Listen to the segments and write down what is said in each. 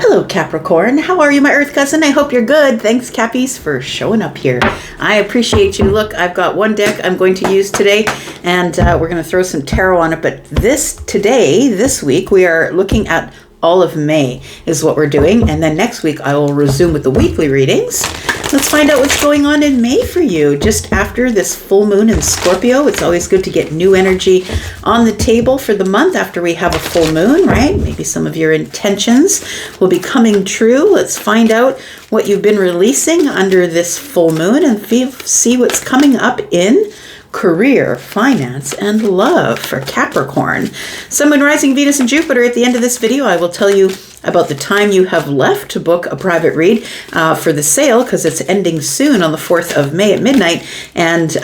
Hello, Capricorn. How are you, my Earth cousin? I hope you're good. Thanks, Cappies, for showing up here. I appreciate you. Look, I've got one deck I'm going to use today, and we're going to throw some tarot on it. But this week, we are looking at all of May is what we're doing. And then next week, I will resume with the weekly readings. Let's find out what's going on in May for you. Just after this full moon in Scorpio, it's always good to get new energy on the table for the month after we have a full moon, right? Maybe some of your intentions will be coming true. Let's find out what you've been releasing under this full moon and see what's coming up in career, finance, and love for Capricorn. Sun, Moon, Rising, Venus, and Jupiter. At the end of this video, I will tell you about the time you have left to book a private read for the sale, because it's ending soon on the 4th of May at midnight. And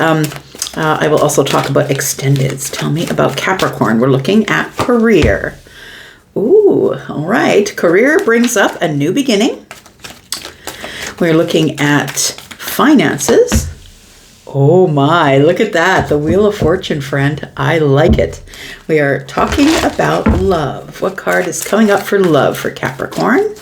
I will also talk about extendeds. Tell me about Capricorn. We're looking at career. Ooh, all right. Career brings up a new beginning. We're looking at finances. Oh my, look at that. The Wheel of Fortune, friend. I like it. We are talking about love. What card is coming up for love for Capricorn?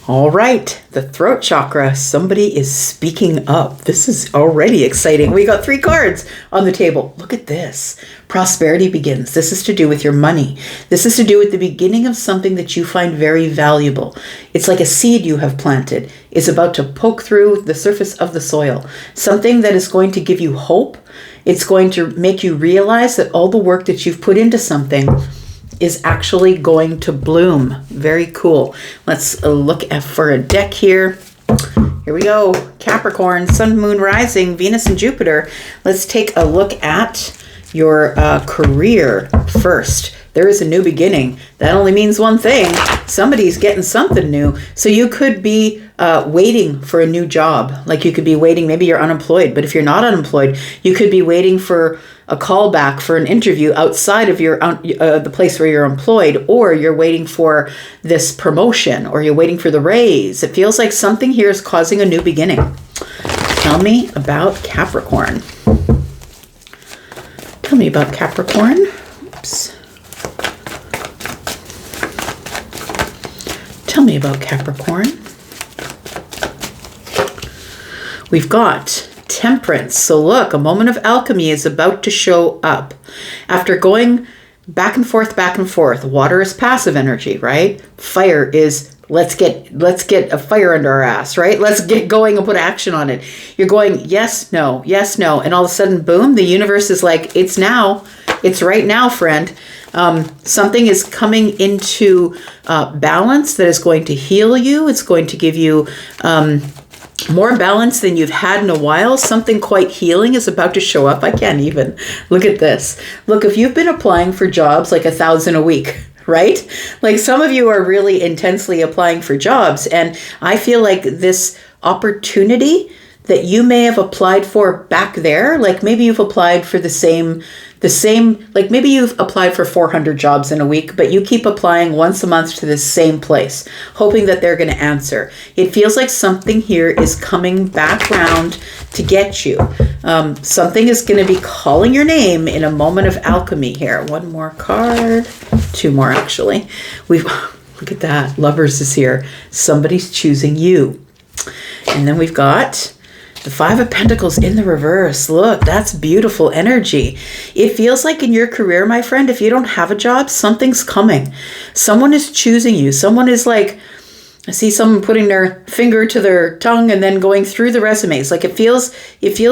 All right, the throat chakra. Somebody is speaking up. This is already exciting. We got 3 cards on the table. Look at this. Prosperity begins. This is to do with your money. This is to do with the beginning of something that you find very valuable. It's like a seed you have planted. It's about to poke through the surface of the soil. Something that is going to give you hope. It's going to make you realize that all the work that you've put into something is actually going to bloom. Very cool. Let's look for a deck here. Here we go. Capricorn, Sun, Moon, Rising, Venus, and Jupiter. Let's take a look at your career first. There is a new beginning. That only means one thing. Somebody's getting something new. So you could be waiting for a new job. Like you could be waiting, maybe you're unemployed, but if you're not unemployed, you could be waiting for a call back for an interview outside of your the place where you're employed, or you're waiting for this promotion, or you're waiting for the raise. It feels like something here is causing a new beginning. Tell me about Capricorn. Tell me about Capricorn. Oops. Tell me about Capricorn. We've got Temperance. So look, a moment of alchemy is about to show up. After going back and forth, water is passive energy, right? Fire is let's get a fire under our ass, right? Let's get going and put action on it. You're going, yes, no, and all of a sudden, boom, the universe is like, it's now. It's right now, friend. Something is coming into balance that is going to heal you. It's going to give you more balance than you've had in a while. Something quite healing is about to show up. I can't even. Look at this. Look, if you've been applying for jobs like 1,000 a week, right? Like some of you are really intensely applying for jobs. And I feel like this opportunity that you may have applied for back there, like maybe you've applied for the same, like maybe you've applied for 400 jobs in a week, but you keep applying once a month to the same place, hoping that they're going to answer. It feels like something here is coming back around to get you. Something is going to be calling your name in a moment of alchemy here. One more card, 2 more actually. Look at that. Lovers is here. Somebody's choosing you. And then we've got the 5 of Pentacles in the reverse. Look, that's beautiful energy. It feels like in your career, my friend, if you don't have a job, something's coming. Someone is choosing you. Someone is like, I see someone putting their finger to their tongue and then going through the resumes. Like it feels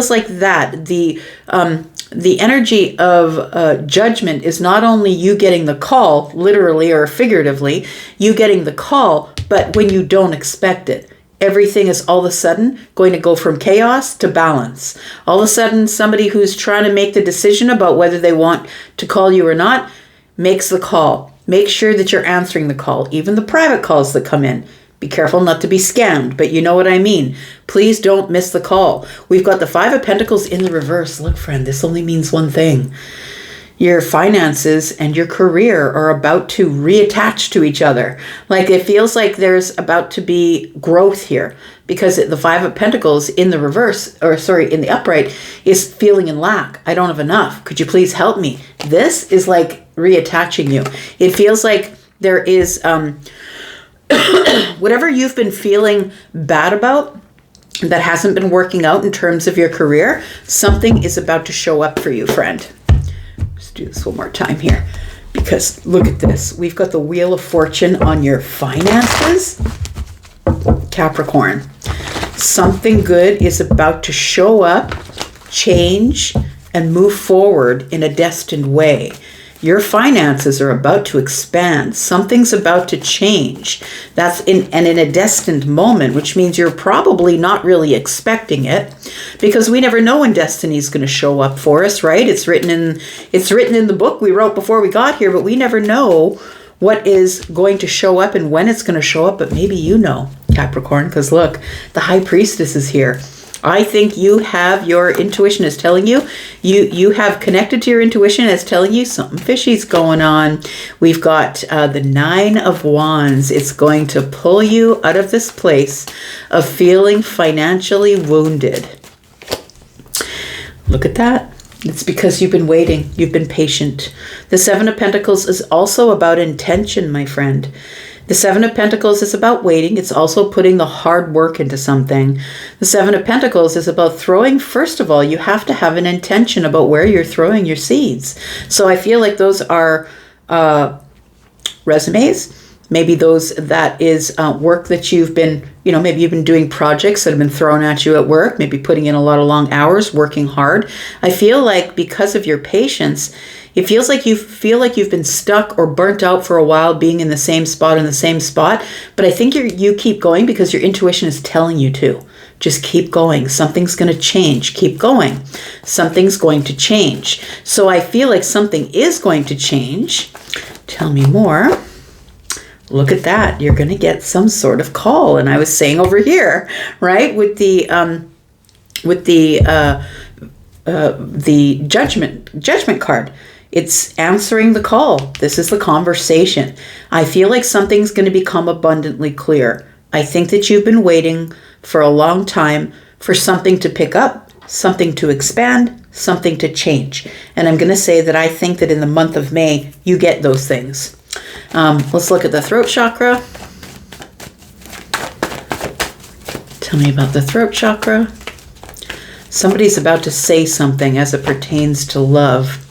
like that. The energy of judgment is not only you getting the call, literally or figuratively, you getting the call, but when you don't expect it. Everything is all of a sudden going to go from chaos to balance. All of a sudden, somebody who's trying to make the decision about whether they want to call you or not makes the call. Make sure that you're answering the call, even the private calls that come in. Be careful not to be scammed, but you know what I mean. Please don't miss the call. We've got the 5 of Pentacles in the reverse. Look, friend, this only means one thing. Your finances and your career are about to reattach to each other. Like it feels like there's about to be growth here, because the 5 of Pentacles in the reverse, in the upright, is feeling in lack. I don't have enough. Could you please help me? This is like reattaching you. It feels like there is whatever you've been feeling bad about that hasn't been working out in terms of your career, something is about to show up for you, friend. Let's do this one more time here, because look at this. We've got the Wheel of Fortune on your finances, Capricorn. Something good is about to show up, change, and move forward in a destined way. Your finances are about to expand. Something's about to change. That's in a destined moment, which means you're probably not really expecting it, because we never know when destiny is going to show up for us, right? It's written in the book we wrote before we got here, but we never know what is going to show up and when it's going to show up. But maybe you know, Capricorn, because look, the High Priestess is here. I think you have, your intuition is telling you, you have connected to your intuition. It's telling you something fishy's going on. We've got the Nine of Wands. It's going to pull you out of this place of feeling financially wounded. Look at that. It's because you've been waiting. You've been patient. The Seven of Pentacles is also about intention, my friend. The Seven of Pentacles is about waiting. It's also putting the hard work into something. The Seven of Pentacles is about throwing. First of all, you have to have an intention about where you're throwing your seeds. So I feel like those are resumes. Maybe that is work that you've been, maybe you've been doing projects that have been thrown at you at work, maybe putting in a lot of long hours, working hard. I feel like because of your patience, it feels like you've been stuck or burnt out for a while, being in the same spot. But I think you keep going because your intuition is telling you to. Just keep going. Something's going to change. Keep going. Something's going to change. So I feel like something is going to change. Tell me more. Look at that. You're going to get some sort of call. And I was saying over here, right, with the judgment card. It's answering the call. This is the conversation. I feel like something's going to become abundantly clear. I think that you've been waiting for a long time for something to pick up, something to expand, something to change. And I'm going to say that I think that in the month of May, you get those things. Let's look at the throat chakra. Tell me about the throat chakra. Somebody's about to say something as it pertains to love.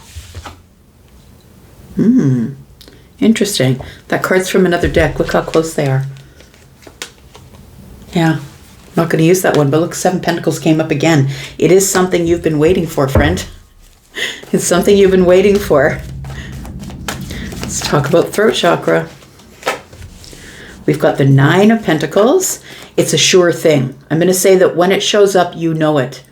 Interesting. That card's from another deck. Look how close they are. Yeah, I'm not going to use that one, but look, Seven Pentacles came up again. It is something you've been waiting for, friend. It's something you've been waiting for. Let's talk about throat chakra. We've got the Nine of Pentacles. It's a sure thing. I'm going to say that when it shows up, you know it.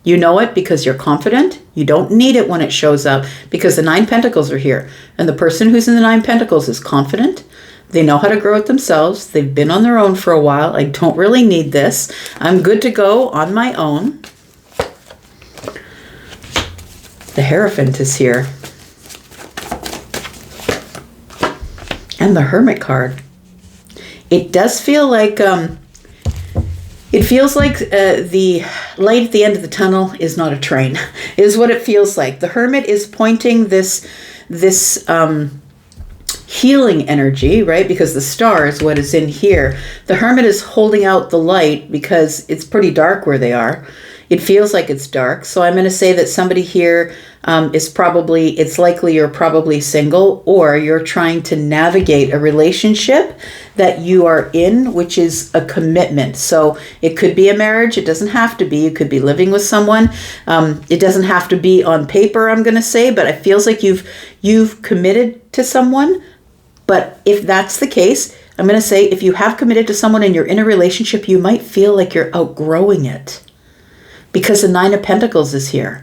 You know it because you're confident. You don't need it when it shows up because the Nine Pentacles are here. And the person who's in the Nine Pentacles is confident. They know how to grow it themselves. They've been on their own for a while. I don't really need this. I'm good to go on my own. The Hierophant is here. And the Hermit card. It does feel like... It feels like the light at the end of the tunnel is not a train, is what it feels like. The Hermit is pointing this healing energy, right? Because the star is what is in here. The Hermit is holding out the light because it's pretty dark where they are. It feels like it's dark. So I'm going to say that somebody here it's likely you're probably single, or you're trying to navigate a relationship that you are in, which is a commitment. So it could be a marriage. It doesn't have to be. You could be living with someone. It doesn't have to be on paper, I'm going to say, but it feels like you've committed to someone. But if that's the case, I'm going to say if you have committed to someone and you're in a relationship, you might feel like you're outgrowing it because the Nine of Pentacles is here.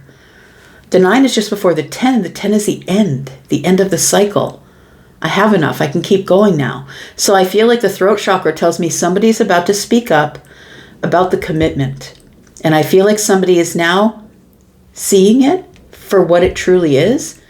The 9 is just before the 10. The 10 is the end of the cycle. I have enough. I can keep going now. So I feel like the throat chakra tells me somebody's about to speak up about the commitment. And I feel like somebody is now seeing it for what it truly is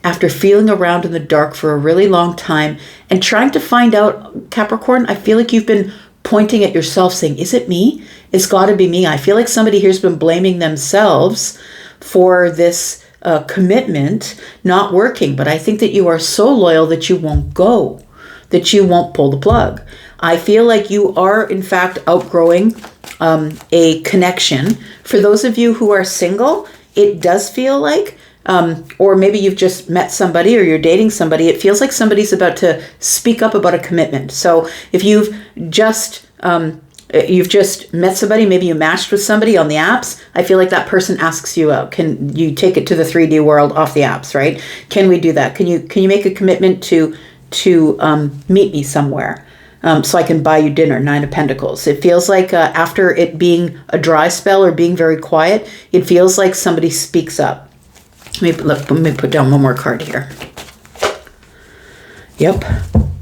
after feeling around in the dark for a really long time and trying to find out, Capricorn, I feel like you've been pointing at yourself saying, is it me? It's got to be me. I feel like somebody here's been blaming themselves for this commitment not working, but I think that you are so loyal that you won't go, that you won't pull the plug. I feel like you are, in fact, outgrowing a connection. For those of you who are single, it does feel like, or maybe you've just met somebody or you're dating somebody, it feels like somebody's about to speak up about a commitment. So if you've just met somebody, maybe you matched with somebody on the apps, I feel like that person asks you out. Can you take it to the 3D world off the apps, right? Can we do that? Can you make a commitment to meet me somewhere? So I can buy you dinner, 9 of Pentacles. It feels like after it being a dry spell or being very quiet, it feels like somebody speaks up. Let me put down one more card here. Yep,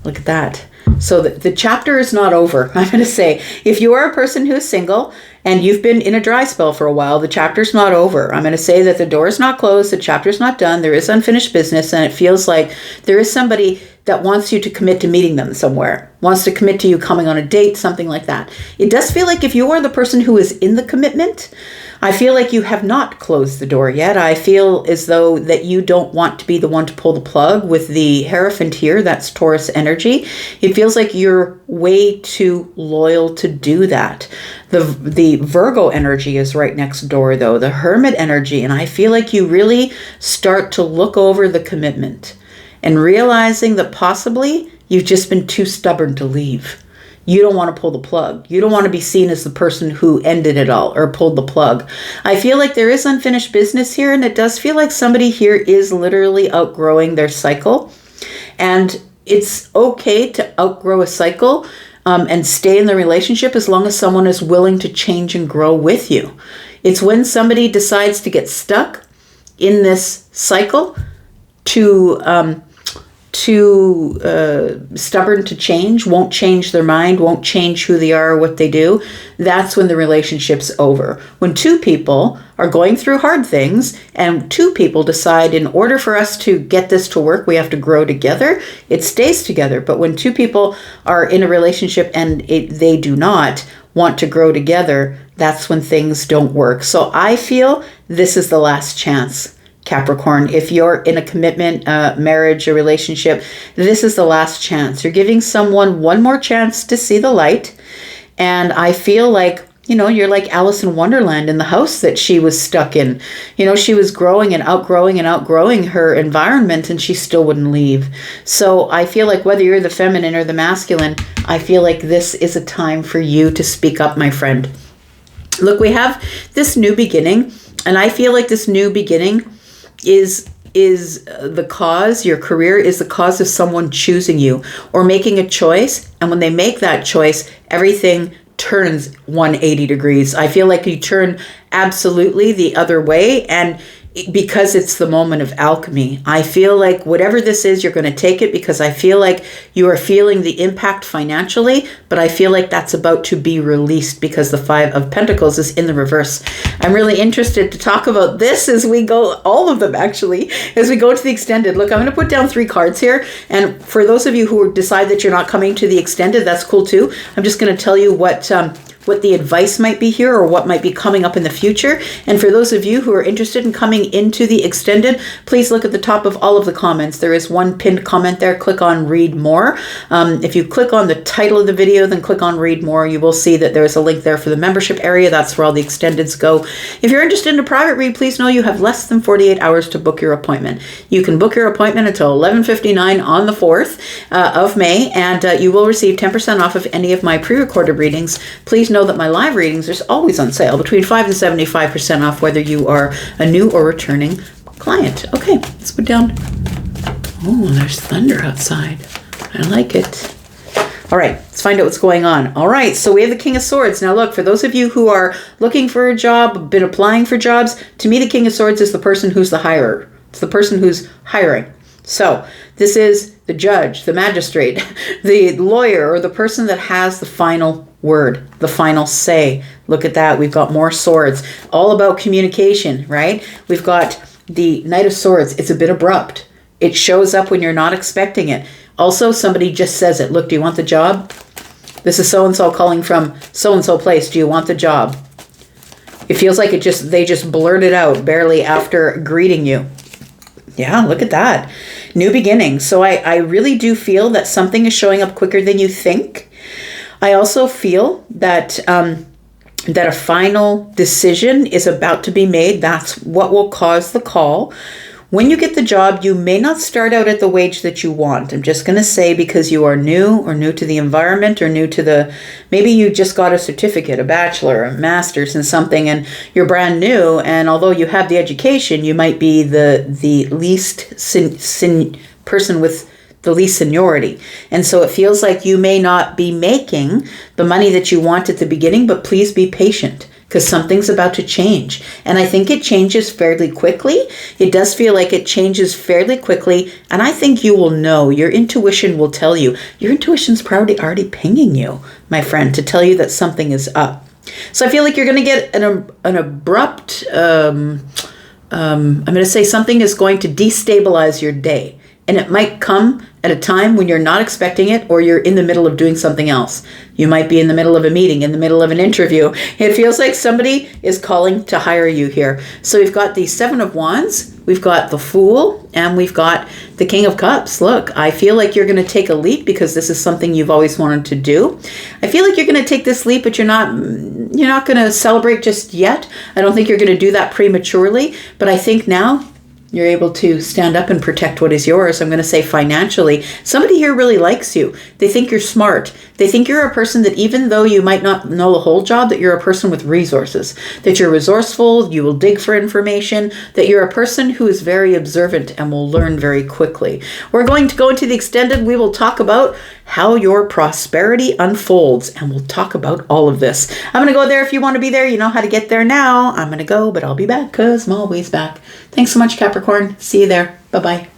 look at that. So the chapter is not over. I'm going to say, if you are a person who is single and you've been in a dry spell for a while, the chapter's not over. I'm going to say that the door is not closed, the chapter's not done, there is unfinished business, and it feels like there is somebody that wants you to commit to meeting them somewhere, wants to commit to you coming on a date, something like that. It does feel like if you are the person who is in the commitment, I feel like you have not closed the door yet. I feel as though that you don't want to be the one to pull the plug with the Hierophant here. That's Taurus energy. It feels like you're way too loyal to do that. The Virgo energy is right next door, though, the Hermit energy. And I feel like you really start to look over the commitment and realizing that possibly you've just been too stubborn to leave. You don't want to pull the plug. You don't want to be seen as the person who ended it all or pulled the plug. I feel like there is unfinished business here, and it does feel like somebody here is literally outgrowing their cycle. And it's okay to outgrow a cycle and stay in the relationship as long as someone is willing to change and grow with you. It's when somebody decides to get stuck in this cycle, too stubborn to change, won't change their mind, won't change who they are or what they do, that's when the relationship's over. When two people are going through hard things and two people decide in order for us to get this to work, we have to grow together, it stays together. But when two people are in a relationship and they do not want to grow together, that's when things don't work. So I feel this is the last chance, Capricorn. If you're in a commitment, marriage, a relationship, this is the last chance. You're giving someone one more chance to see the light. And I feel like, you're like Alice in Wonderland in the house that she was stuck in. She was growing and outgrowing her environment, and she still wouldn't leave. So I feel like whether you're the feminine or the masculine, I feel like this is a time for you to speak up, my friend. Look, we have this new beginning, and I feel like this new beginning is the cause, your career is the cause of someone choosing you or making a choice. And when they make that choice, everything turns 180 degrees. I feel like you turn absolutely the other way. And because it's the moment of alchemy, I feel like whatever this is, you're going to take it, because I feel like you are feeling the impact financially, but I feel like that's about to be released because the 5 of Pentacles is in the reverse. I'm really interested to talk about this as we go, all of them actually, as we go to the extended. Look, I'm going to put down 3 cards here. And for those of you who decide that you're not coming to the extended, that's cool too. I'm just going to tell you what the advice might be here or what might be coming up in the future. And for those of you who are interested in coming into the extended, please look at the top of all of the comments. There is one pinned comment there. Click on read more. If you click on the title of the video, then click on read more, you will see that there's a link there for the membership area. That's where all the extendeds go. If you're interested in a private read, please know you have less than 48 hours to book your appointment. You can book your appointment until 11:59 on the 4th of May, and you will receive 10% off of any of my pre-recorded readings. Please know that my live readings are always on sale, between 5 and 75% off, whether you are a new or returning client. Okay, let's put down. Oh, there's thunder outside. I like it. All right, let's find out what's going on. All right, so we have the King of Swords. Now look, for those of you who are looking for a job, been applying for jobs, to me the King of Swords is the person who's the hirer. It's the person who's hiring. So this is the judge, the magistrate, the lawyer, or the person that has the final word, the final say. Look at that. We've got more swords. All about communication, right? We've got the Knight of Swords. It's a bit abrupt. It shows up when you're not expecting it. Also, somebody just says it. Look, do you want the job? This is so-and-so calling from so-and-so place. Do you want the job? It feels like they just blurted out barely after greeting you. Yeah, look at that. New beginning. So I really do feel that something is showing up quicker than you think. I also feel that that a final decision is about to be made. That's what will cause the call. When you get the job, you may not start out at the wage that you want. I'm just going to say, because you are new or new to the environment or new to maybe you just got a certificate, a bachelor, a master's in something, and you're brand new. And although you have the education, you might be the least person with the least seniority. And so it feels like you may not be making the money that you want at the beginning, but please be patient, because something's about to change. And I think it changes fairly quickly. It does feel like it changes fairly quickly. And I think you will know. Your intuition will tell you. Your intuition's probably already pinging you, my friend, to tell you that something is up. So I feel like you're going to get an abrupt, I'm going to say something is going to destabilize your day. And it might come at a time when you're not expecting it, or you're in the middle of doing something else. You might be in the middle of a meeting, in the middle of an interview. It feels like somebody is calling to hire you here. So we've got the Seven of Wands, we've got the Fool, and we've got the King of Cups. Look, I feel like you're going to take a leap because this is something you've always wanted to do. I feel like you're going to take this leap, but you're not going to celebrate just yet. I don't think you're going to do that prematurely, but I think now you're able to stand up and protect what is yours. I'm going to say financially. Somebody here really likes you. They think you're smart. They think you're a person that, even though you might not know the whole job, that you're a person with resources, that you're resourceful, you will dig for information, that you're a person who is very observant and will learn very quickly. We're going to go into the extended. We will talk about how your prosperity unfolds, and we'll talk about all of this. I'm going to go there. If you want to be there, you know how to get there now. I'm going to go, but I'll be back because I'm always back. Thanks so much, Capricorn. See you there. Bye-bye.